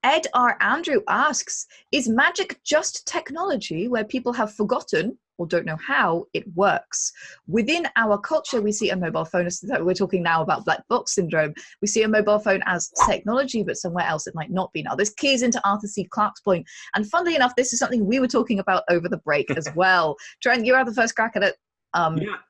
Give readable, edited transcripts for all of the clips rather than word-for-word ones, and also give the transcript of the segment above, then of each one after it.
Ed R. Andrew asks, is magic just technology where people have forgotten or don't know how it works? Within our culture, we see a mobile phone, we're talking now about black box syndrome, we see a mobile phone as technology, but somewhere else it might not be. Now, this keys into Arthur C. Clarke's point, and funnily enough, this is something we were talking about over the break as well. Trent, you have the first crack at it,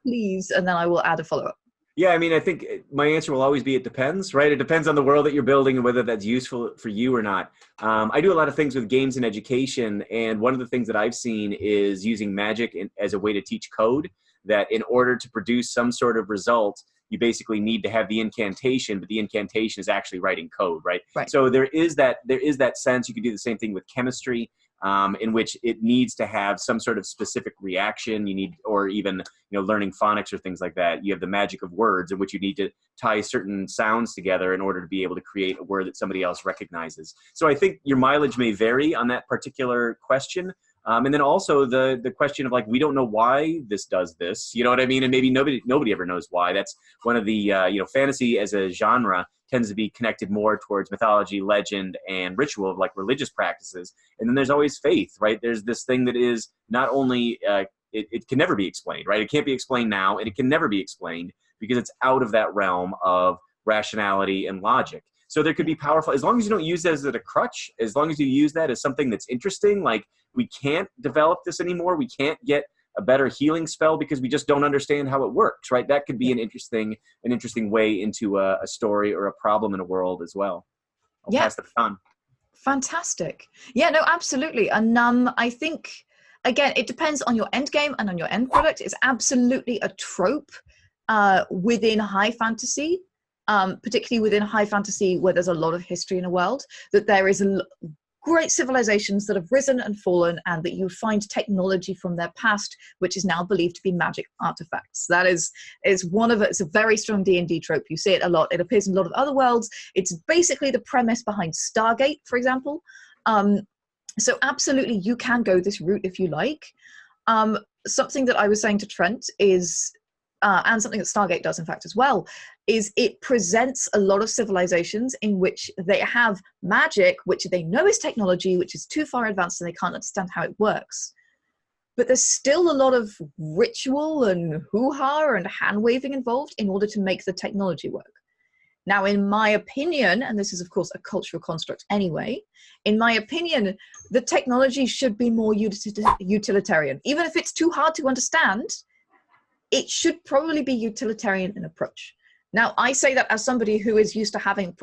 please, and then I will add a follow-up. Yeah, I mean, I think my answer will always be it depends, right? It depends on the world that you're building and whether that's useful for you or not. I do a lot of things with games and education, and one of the things that I've seen is using magic as a way to teach code, that in order to produce some sort of result, you basically need to have the incantation, but the incantation is actually writing code, right? So there is that sense. You can do the same thing with chemistry, in which it needs to have some sort of specific reaction. You need, or even, learning phonics or things like that. You have the magic of words, in which you need to tie certain sounds together in order to be able to create a word that somebody else recognizes. So I think your mileage may vary on that particular question. And then also the question of, like, we don't know why this does this, you know what I mean? And maybe nobody ever knows why. That's one of the, fantasy as a genre tends to be connected more towards mythology, legend, and ritual of, like, religious practices. And then there's always faith, right? There's this thing that is not only, it can never be explained, right? It can't be explained now, and it can never be explained because it's out of that realm of rationality and logic. So there could be powerful, as long as you don't use that as a crutch, as long as you use that as something that's interesting, like, we can't develop this anymore, we can't get a better healing spell because we just don't understand how it works, right? That could be an interesting way into a story or a problem in a world as well. I'll pass the baton. Fantastic. Yeah, no, absolutely. And I think, again, it depends on your end game and on your end product. It's absolutely a trope within high fantasy, particularly within high fantasy where there's a lot of history in a world, that there is great civilizations that have risen and fallen, and that you find technology from their past, which is now believed to be magic artifacts. That is one of it. It's a very strong D&D trope. You see it a lot. It appears in a lot of other worlds. It's basically the premise behind Stargate, for example. So absolutely, you can go this route if you like. Something that I was saying to Trent is, and something that Stargate does, in fact, as well, is it presents a lot of civilizations in which they have magic, which they know is technology, which is too far advanced and they can't understand how it works. But there's still a lot of ritual and hoo-ha and hand-waving involved in order to make the technology work. Now, in my opinion, and this is, of course, a cultural construct anyway, in my opinion, the technology should be more utilitarian. Even if it's too hard to understand, it should probably be utilitarian in approach. Now, I say that as somebody who is used to having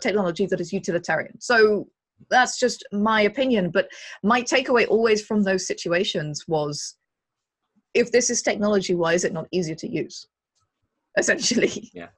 technology that is utilitarian. So that's just my opinion. But my takeaway always from those situations was, if this is technology, why is it not easier to use? Essentially. Yeah.